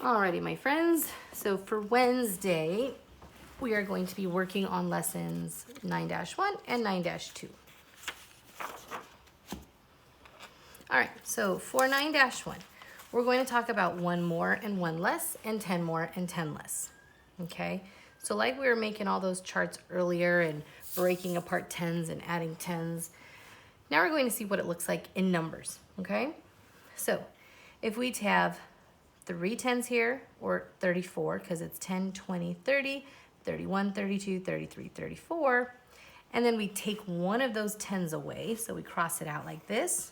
Alrighty, my friends. So for Wednesday, we are going to be working on lessons 9-1 and 9-2. All right, so for 9-1, we're going to talk about one more and one less and 10 more and 10 less. Okay, so like we were making all those charts earlier and breaking apart tens and adding tens, now we're going to see what it looks like in numbers. Okay, so if we have 3 tens here, or 34, because it's 10, 20, 30, 31, 32, 33, 34, and then we take one of those tens away, so we cross it out like this,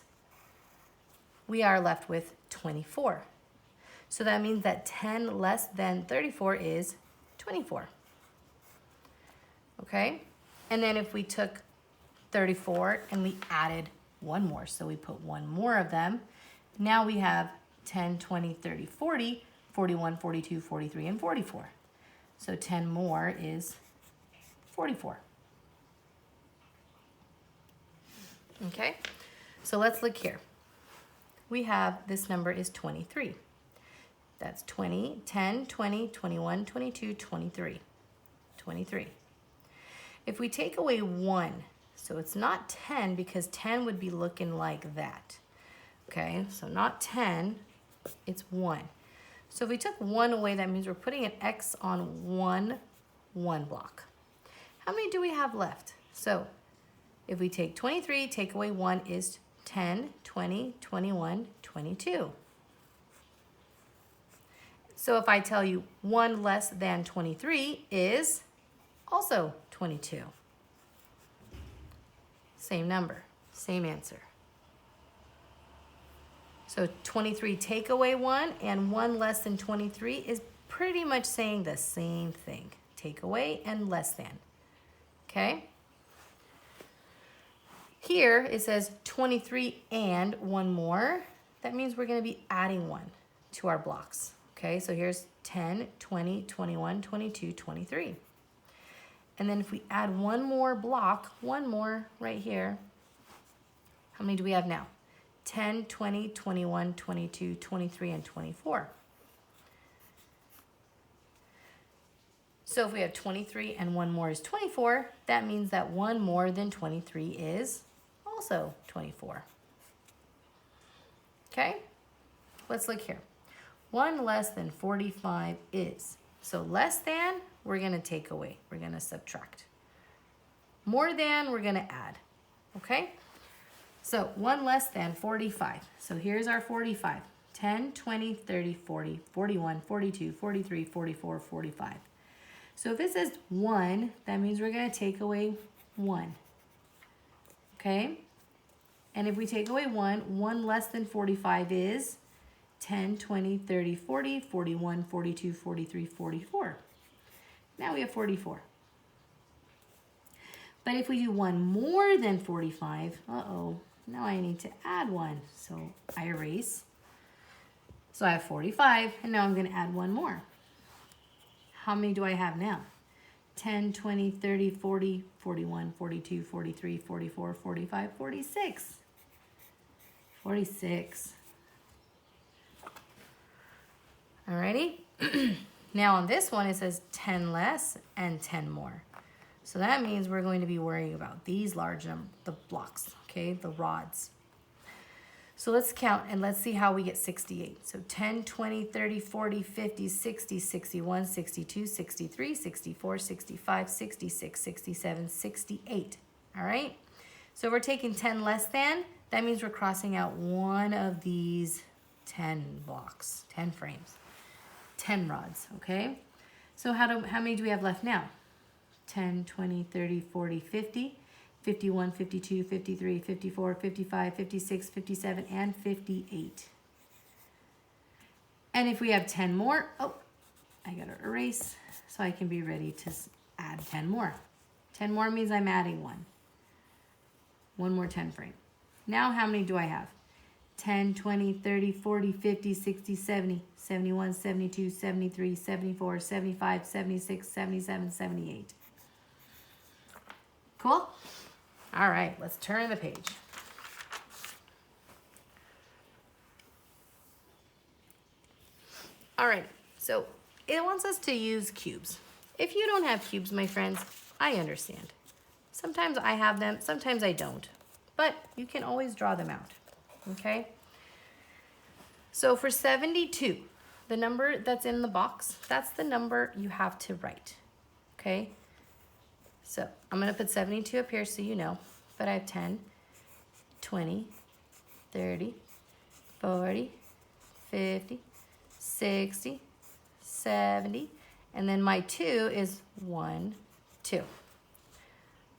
we are left with 24. So that means that 10 less than 34 is 24. Okay? And then if we took 34 and we added one more, so we put one more of them, now we have 10, 20, 30, 40, 41, 42, 43, and 44. So 10 more is 44. Okay, so let's look here. We have, this number is 23. That's 20, 10, 20, 21, 22, 23. 23. If we take away 1, so it's not 10 because 10 would be looking like that. Okay, so not 10, it's 1. So if we took 1 away, that means we're putting an X on one block. How many do we have left? So if we take 23, take away 1 is 10, 20, 21, 22. So if I tell you 1 less than 23 is also 22. Same number, same answer. So 23 take away 1 and 1 less than 23 is pretty much saying the same thing. Take away and less than. Okay? Here it says 23 and 1 more. That means we're going to be adding 1 to our blocks. Okay, so here's 10, 20, 21, 22, 23. And then if we add 1 more block, 1 more right here, how many do we have now? 10, 20, 21, 22, 23, and 24. So if we have 23 and 1 more is 24, that means that 1 more than 23 is also 24. Okay, let's look here. 1 less than 45 is. So less than, we're going to take away. We're going to subtract. More than, we're going to add. Okay? So 1 less than 45. So here's our 45. 10, 20, 30, 40, 41, 42, 43, 44, 45. So if it says 1, that means we're going to take away 1. Okay? And if we take away 1, 1 less than 45 is 10, 20, 30, 40, 41, 42, 43, 44. Now we have 44. But if we do 1 more than 45, now I need to add 1. So I erase. So I have 45, and now I'm going to add 1 more. How many do I have now? 10, 20, 30, 40, 41, 42, 43, 44, 45, 46. 46. Alrighty? Now on this one, it says 10 less and 10 more. So that means we're going to be worrying about these large the blocks, okay, the rods. So let's count and let's see how we get 68. So 10, 20, 30, 40, 50, 60, 61, 62, 63, 64, 65, 66, 67, 68. All right? So if we're taking 10 less than, that means we're crossing out one of these 10 blocks, 10 frames, 10 rods, okay? So how many do we have left now? 10, 20, 30, 40, 50, 51, 52, 53, 54, 55, 56, 57, and 58. And if we have 10 more, I gotta erase so I can be ready to add 10 more. 10 more means I'm adding 1. 1 more 10 frame. Now how many do I have? 10, 20, 30, 40, 50, 60, 70, 71, 72, 73, 74, 75, 76, 77, 78. Cool? All right, let's turn the page. All right, So it wants us to use cubes. If you don't have cubes, my friends, I understand. Sometimes I have them, sometimes I don't. But you can always draw them out, okay? So for 72, the number that's in the box, that's the number you have to write, okay? So I'm gonna put 72 up here so you know, but I have 10, 20, 30, 40, 50, 60, 70, and then my 2 is 1, 2.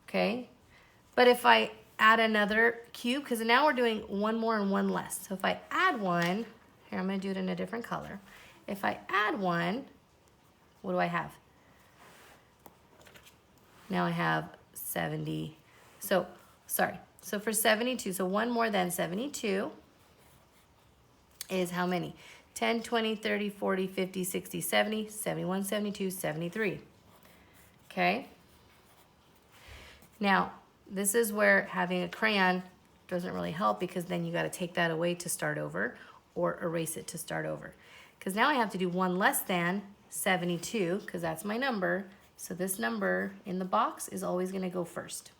Okay? But if I add another cube, because now we're doing one more and one less. So if I add one, here I'm going to do it in a different color. If I add one, what do I have? Now I have 70. So, sorry. So for 72, so one more than 72 is how many? 10, 20, 30, 40, 50, 60, 70, 71, 72, 73. Okay? Now, this is where having a crayon doesn't really help because then you got to take that away to start over or erase it to start over. Because now I have to do one less than 72 because that's my number. So this number in the box is always going to go first.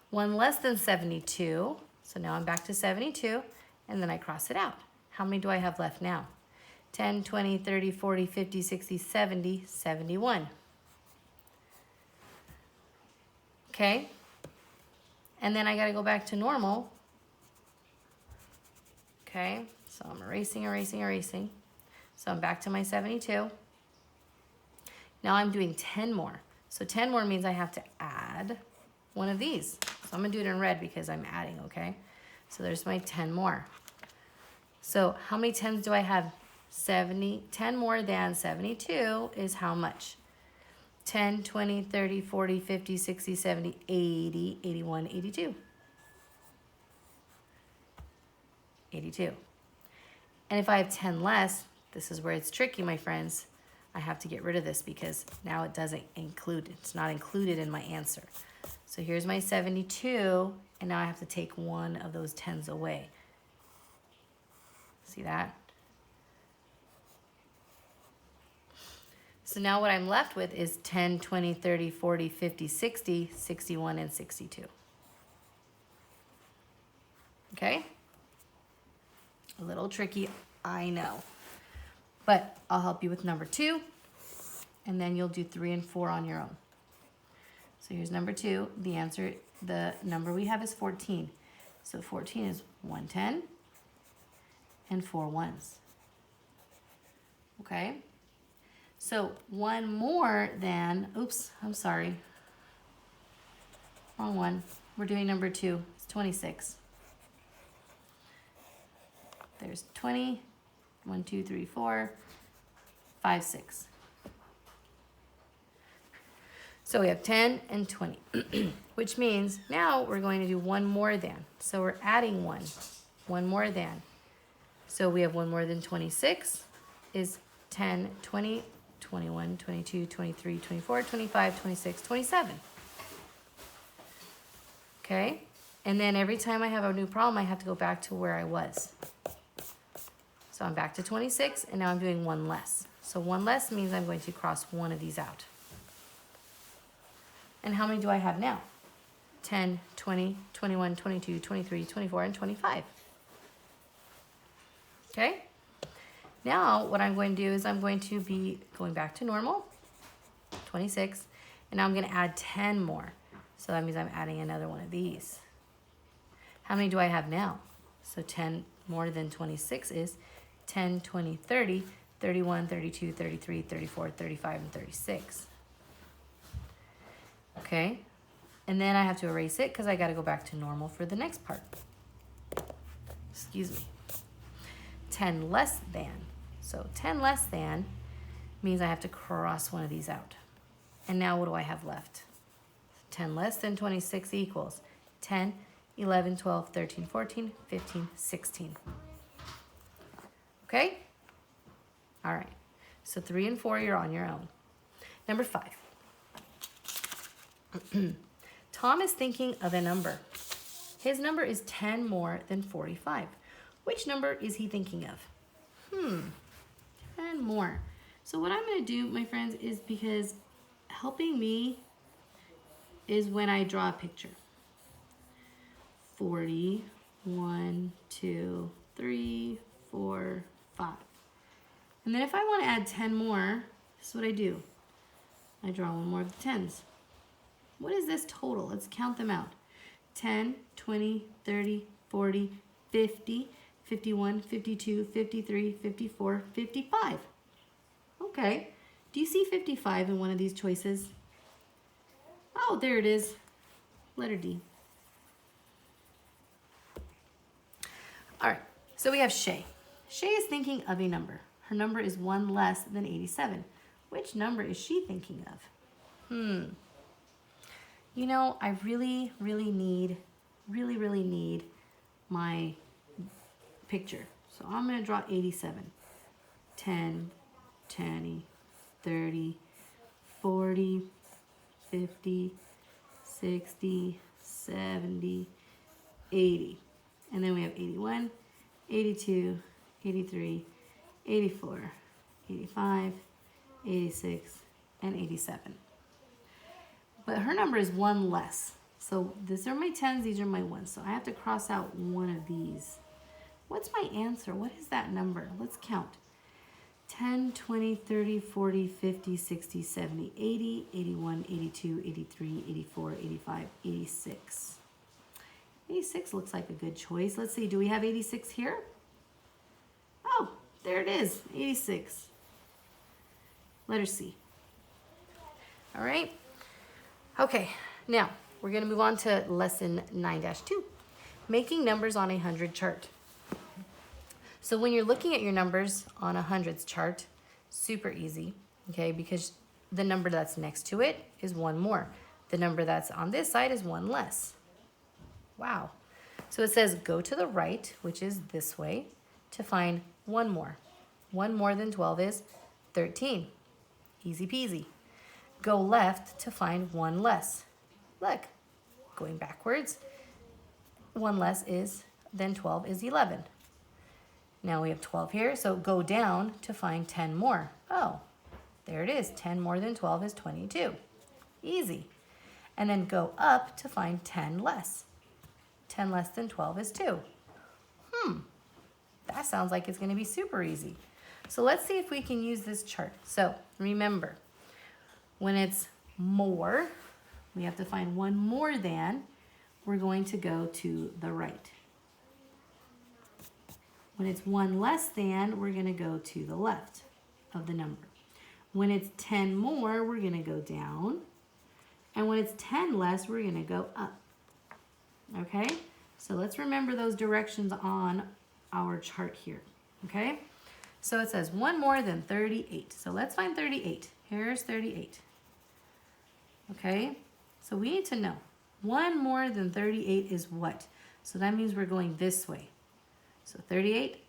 One less than 72. So now I'm back to 72 and then I cross it out. How many do I have left now? 10, 20, 30, 40, 50, 60, 70, 71. Okay? And then I got to go back to normal. Okay? So I'm erasing, erasing, erasing. So I'm back to my 72. Now I'm doing 10 more. So 10 more means I have to add one of these. So I'm going to do it in red because I'm adding, okay? So there's my 10 more. So how many 10s do I have? 10 more than 72 is how much? 10, 20, 30, 40, 50, 60, 70, 80, 81, 82. 82. And if I have 10 less, this is where it's tricky, my friends. I have to get rid of this because now it doesn't include, it's not included in my answer. So here's my 72, and now I have to take one of those 10s away. See that? So now what I'm left with is 10, 20, 30, 40, 50, 60, 61, and 62. Okay? A little tricky, I know. But I'll help you with number 2, and then you'll do 3 and 4 on your own. So here's number 2. The answer, the number we have is 14. So 14 is 110 and 4 ones. Okay? So one more than, oops, I'm sorry. Wrong one. We're doing number 2. It's 26. There's 20, 1, 2, 3, 4, 5, 6. So we have 10 and 20, which means now we're going to do one more than. So we're adding one more than. So we have one more than 26 is 10, 20, 21, 22, 23, 24, 25, 26, 27. Okay? And then every time I have a new problem, I have to go back to where I was. So I'm back to 26, and now I'm doing one less. So one less means I'm going to cross one of these out. And how many do I have now? 10, 20, 21, 22, 23, 24, and 25. Okay? Now what I'm going to do is I'm going to be going back to normal, 26, and now I'm going to add 10 more. So that means I'm adding another one of these. How many do I have now? So 10 more than 26 is 10, 20, 30, 31, 32, 33, 34, 35, and 36. Okay? And then I have to erase it because I got to go back to normal for the next part. Excuse me. 10 less than. So 10 less than means I have to cross one of these out. And now what do I have left? 10 less than 26 equals 10, 11, 12, 13, 14, 15, 16. Okay? All right. So 3 and 4, you're on your own. Number 5. Tom is thinking of a number. His number is 10 more than 45. Which number is he thinking of? 10 more. So what I'm going to do, my friends, is because helping me is when I draw a picture. 40, 1, 2, 3, 4, 5. And then if I want to add 10 more, this is what I do. I draw one more of the 10s. What is this total? Let's count them out. 10, 20, 30, 40, 50, 51, 52, 53, 54, 55. Okay. Do you see 55 in one of these choices? Oh, there it is. Letter D. All right. So we have Shay. Shay is thinking of a number. Her number is 1 less than 87. Which number is she thinking of? You know, I really need my picture. So I'm going to draw 87. 10, 20, 30, 40, 50, 60, 70, 80. And then we have 81, 82, 83, 84, 85, 86, and 87. But her number is 1 less. So these are my 10s, these are my 1s. So I have to cross out one of these. What's my answer? What is that number? Let's count. 10, 20, 30, 40, 50, 60, 70, 80, 81, 82, 83, 84, 85, 86. 86 looks like a good choice. Let's see, do we have 86 here? Oh, there it is, 86. Letter C. All right. Okay, now we're going to move on to lesson 9-2, making numbers on a 100 chart. So when you're looking at your numbers on a hundreds chart, super easy, okay, because the number that's next to it is 1 more. The number that's on this side is 1 less. Wow. So it says go to the right, which is this way, to find 1 more. 1 more than 12 is 13. Easy peasy. Go left to find 1 less. Look, going backwards, 1 less is, then 12 is 11. Now we have 12 here, so go down to find 10 more. Oh, there it is. 10 more than 12 is 22. Easy. And then go up to find 10 less. 10 less than 12 is 2. That sounds like it's going to be super easy. So let's see if we can use this chart. So remember, when it's more, we have to find 1 more than, we're going to go to the right. When it's 1 less than, we're going to go to the left of the number. When it's 10 more, we're going to go down. And when it's 10 less, we're going to go up. Okay? So let's remember those directions on our chart here. Okay? So it says 1 more than 38. So let's find 38. Here's 38. Okay? So we need to know 1 more than 38 is what? So that means we're going this way. So 38,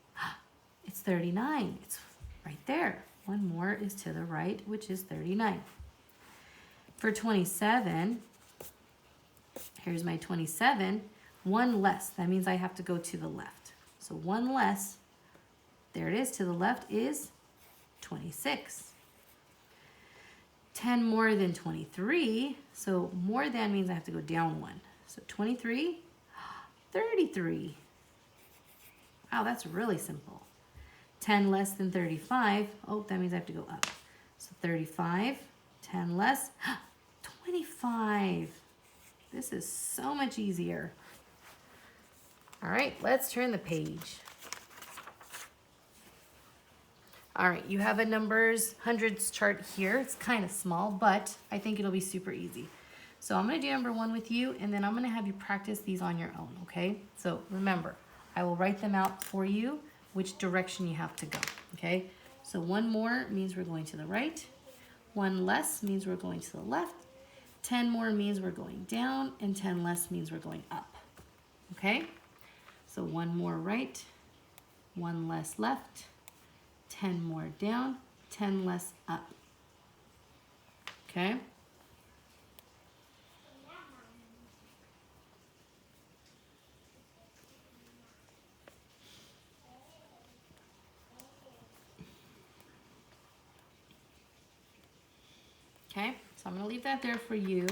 it's 39. It's right there. 1 more is to the right, which is 39. For 27, here's my 27, 1 less. That means I have to go to the left. So 1 less, there it is, to the left is 26. 10 more than 23, so more than means I have to go down 1. So 23, 33. Wow, that's really simple. 10 less than 35. Oh, that means I have to go up. So 35, 10 less, 25. This is so much easier. All right, let's turn the page. All right, you have a numbers, hundreds chart here. It's kind of small, but I think it'll be super easy. So I'm going to do number 1 with you, and then I'm going to have you practice these on your own, okay? So remember, I will write them out for you, which direction you have to go, okay? So 1 more means we're going to the right. 1 less means we're going to the left. 10 more means we're going down, and 10 less means we're going up, okay? So 1 more right, 1 less left, 10 more down, 10 less up, okay? Okay, so I'm gonna leave that there for you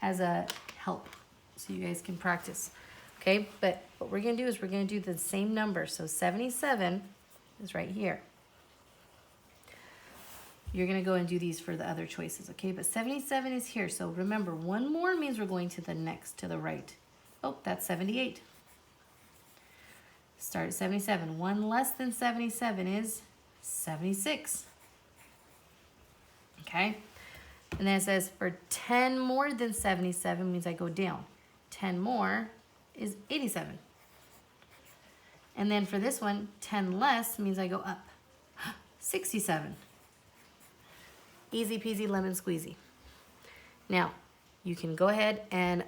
as a help so you guys can practice. Okay, but what we're gonna do is we're gonna do the same number. So 77 is right here. You're gonna go and do these for the other choices, okay? But 77 is here, so remember, one more means we're going to the next, to the right. Oh, that's 78. Start at 77. One less than 77 is 76. Okay? And then it says for 10 more than 77 means I go down. 10 more is 87. And then for this one, 10 less means I go up. 67. Easy peasy lemon squeezy. Now, you can go ahead and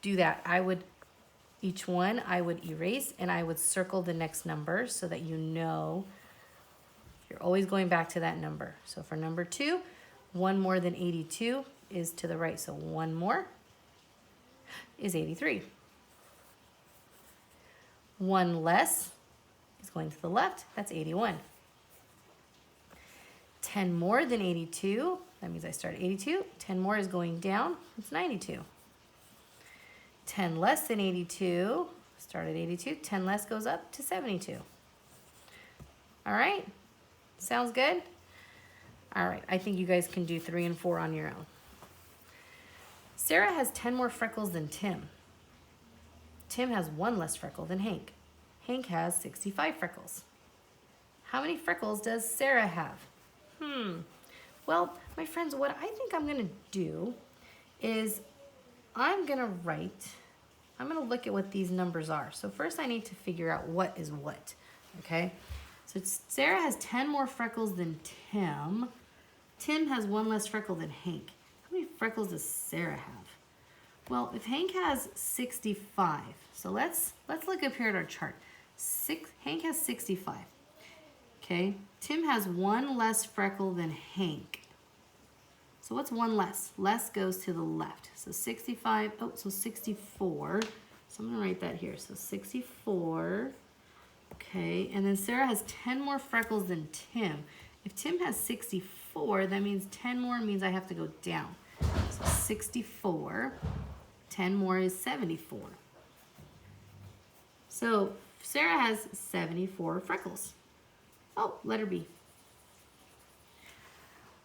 do that. Each one I would erase and I would circle the next number so that you know you're always going back to that number. So for number 2, 1 more than 82 is to the right. So 1 more is 83. 1 less is going to the left. That's 81. 10 more than 82, that means I start at 82. 10 more is going down, it's 92. 10 less than 82, start at 82. 10 less goes up to 72. All right, sounds good? All right, I think you guys can do 3 and 4 on your own. Sarah has 10 more freckles than Tim. Tim has 1 less freckle than Hank. Hank has 65 freckles. How many freckles does Sarah have? Well, my friends, what I think I'm gonna do is I'm gonna look at what these numbers are. So first I need to figure out what is what, okay? So Sarah has 10 more freckles than Tim. Tim has 1 less freckle than Hank. How many freckles does Sarah have? Well, if Hank has 65, so let's look up here at our chart. Hank has 65. Okay, Tim has 1 less freckle than Hank. So what's 1 less? Less goes to the left. So 65, so 64. So I'm gonna write that here. So 64, okay. And then Sarah has 10 more freckles than Tim. If Tim has 64, that means 10 more means I have to go down. So 64, 10 more is 74. So Sarah has 74 freckles. Oh, letter B.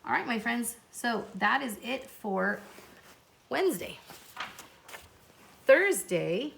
All right, my friends. So that is it for Wednesday. Thursday,